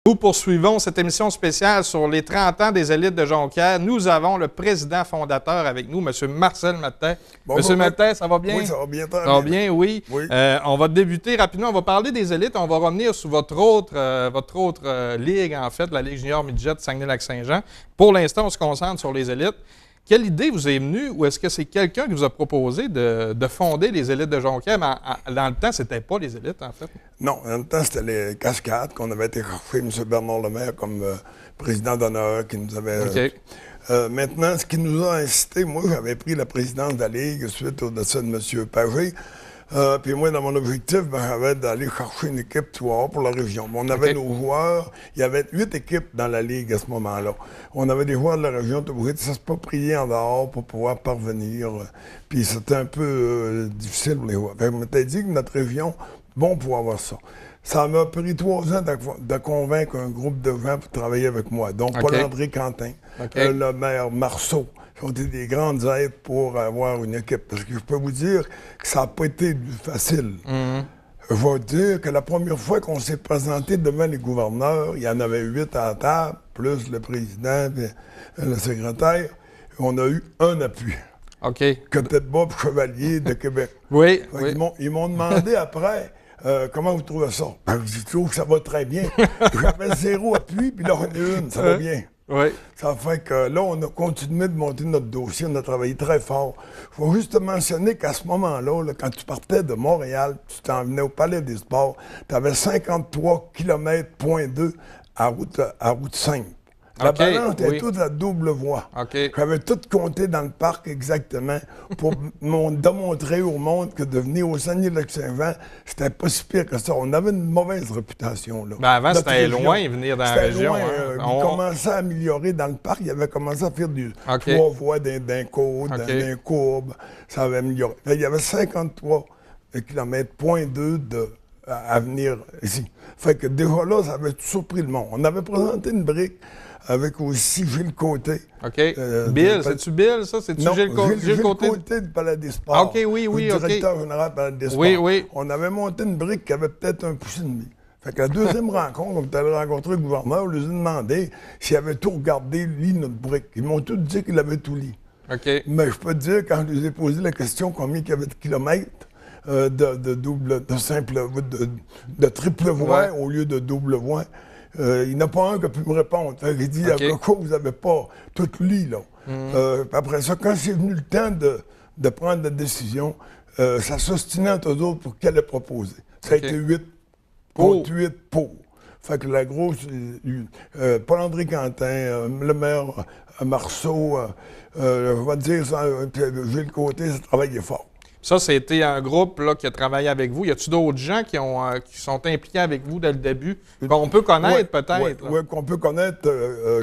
Nous poursuivons cette émission spéciale sur les 30 ans des élites de Jonquière. Nous avons le président fondateur avec nous, M. Marcel Martin. Bonjour, M. Martin, ça va bien? Oui, ça va bien. Ça va bien, oui. On va débuter rapidement. On va parler des élites. On va revenir sur votre autre ligue, en fait, la Ligue junior midget Saguenay-Lac-Saint-Jean. Pour l'instant, on se concentre sur les élites. Quelle idée vous est venue ou est-ce que c'est quelqu'un qui vous a proposé de fonder les élites de Jonquière? Mais dans le temps, c'était pas les élites, en fait. Non, dans le temps, c'était les Cascades qu'on avait été chercher M. Bernard Lemaire comme président d'honneur qui nous avait... maintenant, ce qui nous a incité, moi, j'avais pris la présidence de la Ligue suite au décès de M. Pagé. Puis moi, dans mon objectif, j'avais d'aller chercher une équipe pour la région. On avait nos joueurs. Il y avait 8 équipes dans la Ligue à ce moment-là. On avait des joueurs de la région, tout obligé de s'approprier en dehors pour pouvoir parvenir. Puis c'était un peu difficile pour les joueurs. Je m'étais dit que notre région, bon pour avoir ça. Ça m'a pris 3 ans de convaincre un groupe de gens pour travailler avec moi. Donc, Paul-André Quentin, le maire Marceau, ont été des grandes aides pour avoir une équipe. Parce que je peux vous dire que ça n'a pas été facile. Je vais dire que la première fois qu'on s'est présenté devant les gouverneurs, il y en avait 8 à la table, plus le président et le secrétaire. On a eu un appui. Que Tête-Bob Chevalier de Québec. Oui. Ils m'ont demandé après... comment vous trouvez ça? Je trouve que ça va très bien. J'avais 0 appui, puis là, on a une, ça va bien. Ça fait que là, on a continué de monter notre dossier, on a travaillé très fort. Il faut juste mentionner qu'à ce moment-là, là, quand tu partais de Montréal, tu t'en venais au Palais des Sports, tu avais 53 km,2 à route 5. La balance était toute à double voie. J'avais tout compté dans le parc exactement pour démontrer au monde que de venir au Saguenay-Lac-Saint-Jean, c'était pas si pire que ça. On avait une mauvaise réputation. Là. Avant, c'était loin venir dans la région. Il commençait à améliorer dans le parc. Il avait commencé à faire du 3 voies d'un côte, d'un courbe. Ça avait amélioré. Il y avait 53 km,2 à venir ici. Fait que déjà là, ça avait surpris le monde. On avait présenté une brique avec aussi Gilles Côté. Bill, c'est-tu Bill, ça? C'est-tu Gilles Côté? Gilles Côté du Palais des Sports. Le directeur général du Palais des Sports. On avait monté une brique qui avait peut-être 1,5 pouce. Fait que la deuxième rencontre, on était allé rencontrer le gouverneur, on lui a demandé s'il avait tout regardé, lui, notre brique. Ils m'ont tous dit qu'il avait tout lu. Mais je peux te dire, quand je lui ai posé la question combien il y avait de kilomètres, de triple voie au lieu de double voie, il n'y en a pas un qui a pu me répondre. Il dit, à quoi vous n'avez pas tout lu, là. Après ça, quand c'est venu le temps de prendre la décision, ça s'ostinait entre eux autres pour qu'elle ait proposé. Ça a été 8 contre 8 pour. Fait que la grosse... Paul-André Quentin, le maire Marceau, je vais te dire, Gilles Côté, ça travaillait fort. Ça, c'était un groupe là, qui a travaillé avec vous. Y a-t-il d'autres gens qui sont impliqués avec vous dès le début, qu'on peut connaître peut-être? Oui, qu'on peut connaître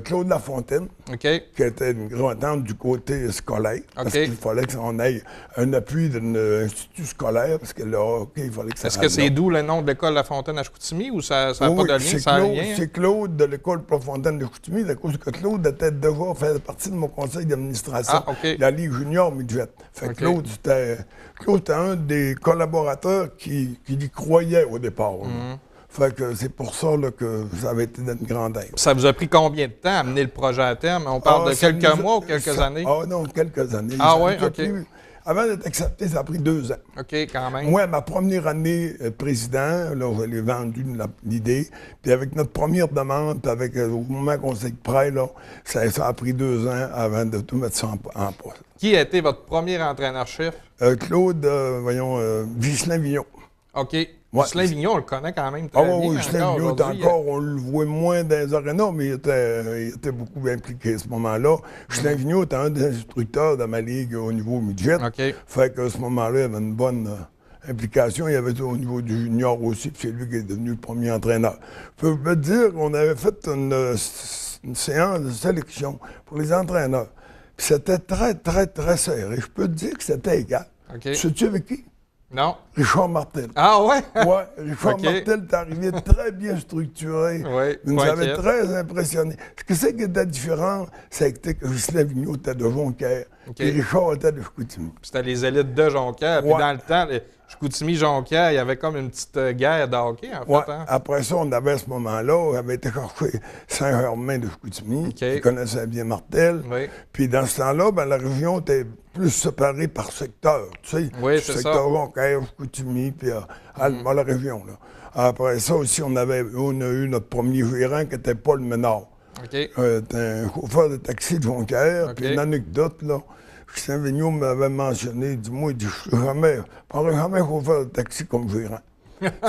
Claude Lafontaine, qui était une grande du côté scolaire, parce qu'il fallait qu'on ait un appui d'un institut scolaire, parce que là, il fallait que ça... Est-ce que c'est d'où le nom de l'école Lafontaine à Chicoutimi, ou ça n'a pas de lien, ça a rien? C'est Claude de l'école Lafontaine de Chicoutimi, à cause que Claude était déjà fait partie de mon conseil d'administration, la Ligue junior midget. Fait que Claude, c'était un des collaborateurs qui y croyait au départ. Fait que c'est pour ça là, que ça avait été d'une grande aide. Ça vous a pris combien de temps à mener le projet à terme? On parle de quelques mois ou quelques années? Non, quelques années. Avant d'être accepté, ça a pris 2 ans. Quand même. Moi, ma première année président, là, je l'ai vendu l'idée. Puis avec notre première demande, puis au moment qu'on s'est prêt, là, ça a pris 2 ans avant de tout mettre ça en poste. Qui a été votre premier entraîneur-chef? Claude, Ghislain Vignon. Ghislain Vignon, on le connaît quand même très bien. Ghislain Vignon, on le voit moins dans les arénas, mais il était beaucoup impliqué à ce moment-là. Ghislain Vignon était un des instructeurs de ma ligue au niveau midget. Fait qu'à ce moment-là, il avait une bonne implication. Il y avait au niveau du junior aussi, puis c'est lui qui est devenu le premier entraîneur. Je peux te dire qu'on avait fait une séance de sélection pour les entraîneurs. Puis c'était très, très, très serré. Je peux te dire que c'était égal. Sais-tu avec qui? Non. Richard Martel. Ah ouais? Oui, Richard Martel est arrivé très bien structuré. Oui, il nous avait très impressionnés. Ce que c'est qui était différent, c'était que Ghislain Vigneault était de Jonquière. Et Richard était de Chicoutimi. C'était les élites de Jonquière. Puis dans le temps, Chicoutimi-Jonquière, il y avait comme une petite guerre de hockey, en fait. Hein? Après ça, on avait à ce moment-là, on avait été chercher Saint-Germain de Chicoutimi, qui connaissait bien Martel. Oui. Puis dans ce temps-là, la région était plus séparée par secteur. Tu sais, oui, c'est ça. Secteur Jonquière, Chicoutimi, puis Alma, la région. Là. Après ça aussi, on a eu notre premier gérant qui était Paul Ménard. C'était un chauffeur de taxi de Jonquière. Puis une anecdote, là. Ghislain Vigneault m'avait mentionné, dis-moi, je ne prendrai jamais un chauffeur de taxi comme gérant.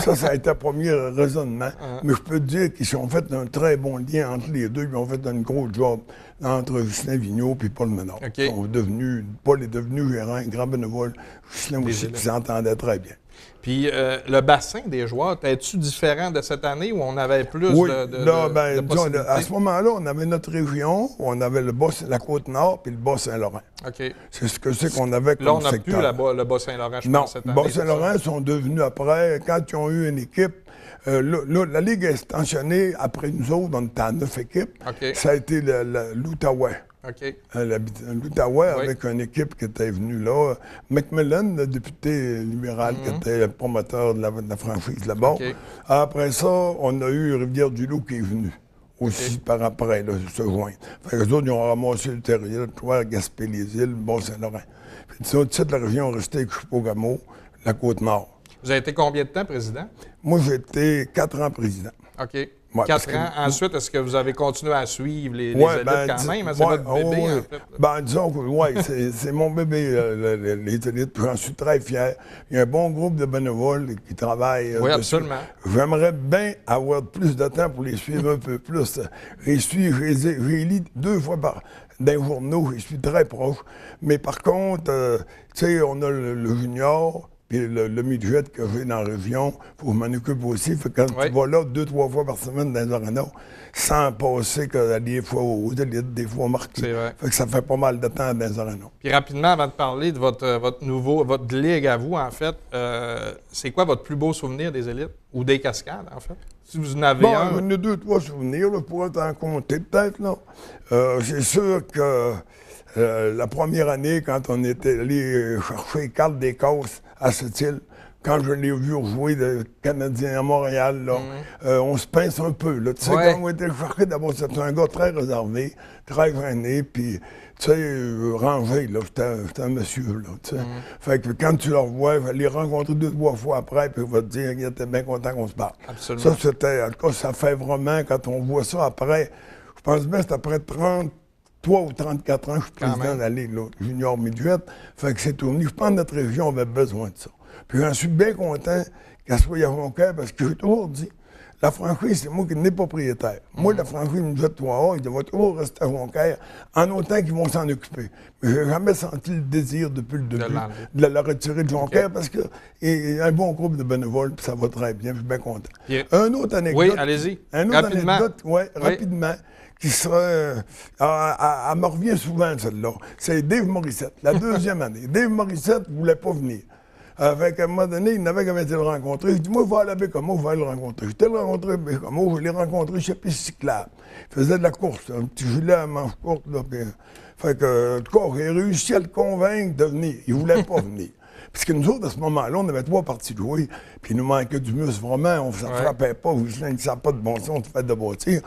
Ça a été le premier raisonnement. Mais je peux te dire qu'ils ont fait un très bon lien entre les deux. Ils ont fait un gros job entre Ghislain Vigneault et Paul Ménard. Paul est devenu gérant, un grand bénévole. Ghislain aussi, qui s'entendait très bien. Puis le bassin des joueurs, était-tu différent de cette année où on avait plus de possibilités? À ce moment-là, on avait notre région, on avait la Côte-Nord puis le Bas-Saint-Laurent. C'est ce que c'est qu'on avait comme secteur. Là, on n'a plus le Bas-Saint-Laurent, je pense, cette année. Non, Bas-Saint-Laurent sont devenus après, quand ils ont eu une équipe, la Ligue est extensionnée après nous autres, on était à 9 équipes. Ça a été l'Outaouais. L'Outaouais, avec une équipe qui était venue là. Macmillan, le député libéral, qui était le promoteur de la franchise là-bas. Après ça, on a eu Rivière-du-Loup qui est venu aussi par après, là, se joindre. Fait que les autres, ils ont ramassé le territoire, Gaspé-les-Îles, Bas-Saint-Laurent. Puis toute la région restait avec Chippeau-Gamo, la Côte-Nord. Vous avez été combien de temps président? Moi, j'ai été 4 ans président. OK. 4 ans. Ensuite, est-ce que vous avez continué à suivre les élites quand même? C'est votre bébé, en fait? Disons que oui, c'est mon bébé, les élites. J'en suis très fier. Il y a un bon groupe de bénévoles qui travaillent. Oui, absolument. J'aimerais bien avoir plus de temps pour les suivre un peu plus. Je les lis 2 fois dans les journaux. Je suis très proche. Mais par contre, tu sais, on a le junior. Puis le midget que j'ai dans la région, il faut que je m'en occupe aussi. Fait que quand tu vas là 2-3 fois par semaine dans les arénas, sans passer que des fois aux élites, des fois au marquis. C'est vrai. Fait que ça fait pas mal de temps dans les arénas. Puis rapidement, avant de parler de votre ligue à vous, en fait, c'est quoi votre plus beau souvenir des élites? Ou des cascades, en fait? Si vous en avez un. J'en ai 2-3 souvenirs, là, pour t'en compter peut-être. Là. C'est sûr que la première année, quand on était allé chercher Carl Descosses à cette île, quand je l'ai vu jouer de Canadien à Montréal, là, on se pince un peu. Là. Tu sais, quand on était chercher, d'abord, c'était un gars très réservé, très gêné, puis, tu sais, rangé, là, c'était un monsieur, là, tu sais. Fait que quand tu le revois, il va les rencontrer 2-3 fois après, puis il va te dire qu'il était bien content qu'on se parle. Absolument. Ça, c'était, en tout cas, ça fait vraiment, quand on voit ça après, je pense bien que c'est après 33 ou 34 ans, je suis président de la Ligue, là, junior midget. Fait que c'est tourné. Je pense que notre région avait besoin de ça. Puis j'en suis bien content qu'elle soit à Jonquière parce que j'ai toujours dit, la franchise, c'est moi qui n'ai pas propriétaire. Moi, la franchise midget 3A, il doit toujours rester à Jonquière en autant qu'ils vont s'en occuper. Mais j'ai jamais senti le désir depuis le début de la retirer de Jonquière parce qu'il y a un bon groupe de bénévoles, puis ça va très bien, je suis bien content. Un autre anecdote. Oui, allez-y. Un autre anecdote, rapidement. Qui serait. Elle me revient souvent, celle-là. C'est Dave Morissette, la deuxième année. Dave Morissette ne voulait pas venir. Avec, à un moment donné, il n'avait qu'à été le rencontrer. Il dit, moi, je vais aller à Bécomo, je vais aller le rencontrer. J'étais le rencontrer à Bécomo, je l'ai rencontré chez Piste Cyclable. Il faisait de la course, un petit gilet à manche courte. Là, puis, fait que, en tout cas, j'ai réussi à le convaincre de venir. Il ne voulait pas venir. Puisque nous autres, à ce moment-là, on avait 3 parties de jouer, puis il nous manquait du muscle, vraiment, on ne frappait pas, il ne savait pas de bon sens, on se fait de bâtir.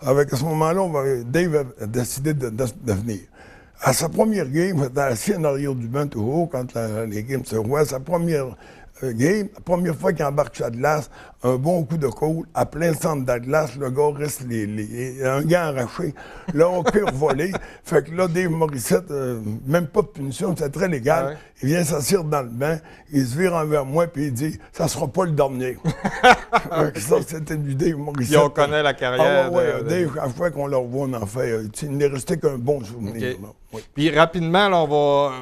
Avec à ce moment-là, Dave a décidé de venir. À sa première game, j'étais assis en arrière du banc toujours, quand les games se jouaient, sa première game, la première fois qu'il embarque sur la glace, un bon coup de côte, à plein centre de la glace, le gars reste un gant arraché, le hockey revolé. Fait que là, Dave Morissette, même pas de punition, c'est très légal. Il vient s'asseoir dans le banc, il se vire envers moi, puis il dit « Ça sera pas le dernier. » Ça, c'était du Dave Morissette. Et on connaît la carrière. Dave, à chaque fois qu'on le revoit, on en fait. Il n'est resté qu'un bon souvenir. Puis rapidement, là,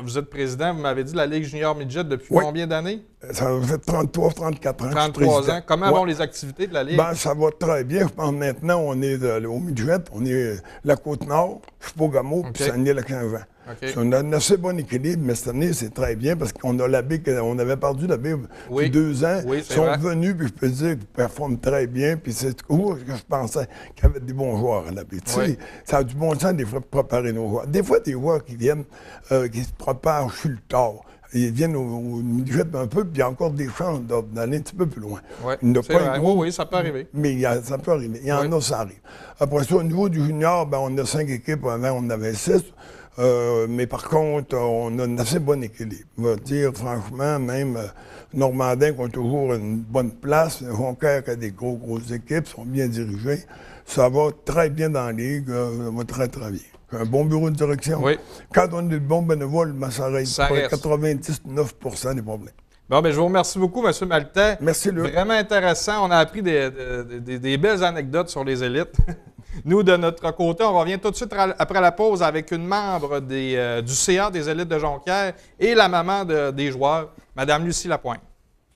vous êtes président, vous m'avez dit, de la Ligue junior midget depuis combien d'années? Ça fait 33, 34 ans. 33 ans. Comment vont les activités de la Ligue? Ça va très bien. Je pense maintenant, on est au midget, on est la Côte-Nord, Chippeau-Gamo, puis Saguenay-Lac-Saint-Jean. Okay. On a un assez bon équilibre, mais cette année, c'est très bien parce qu'on a l'abbé, on avait perdu l'abbé depuis 2 ans. Oui, ils sont venus, puis je peux dire qu'ils performent très bien. Puis c'est où que je pensais qu'il y avait des bons joueurs à l'abbé. Oui. Ça a du bon sens, des fois, de préparer nos joueurs. Des fois, des joueurs qui viennent, qui se préparent sur le tard. Ils viennent au midget un peu, puis il y a encore des chances d'aller un petit peu plus loin. Oui, oui, ça peut arriver. Mais ça peut arriver. Il y en a, ça arrive. Après ça, au niveau du junior, ben, on a 5 équipes. Avant, on en avait 6. Mais par contre, on a un assez bon équilibre. Je vais dire, franchement, même Normandin qui ont toujours une bonne place. Jonquière qui a des grosses équipes, sont bien dirigés. Ça va très bien dans la ligue. Ça va très, très bien. Un bon bureau de direction. Oui. Quand on est de bons bénévoles, ben, ça règle 99% des problèmes. Bon, bien, je vous remercie beaucoup, M. Maltais. Merci, Luc. Vraiment intéressant. On a appris des belles anecdotes sur les élites. Nous, de notre côté, on revient tout de suite après la pause avec une membre du CA des élites de Jonquière et la maman des joueurs, Mme Lucie Lapointe.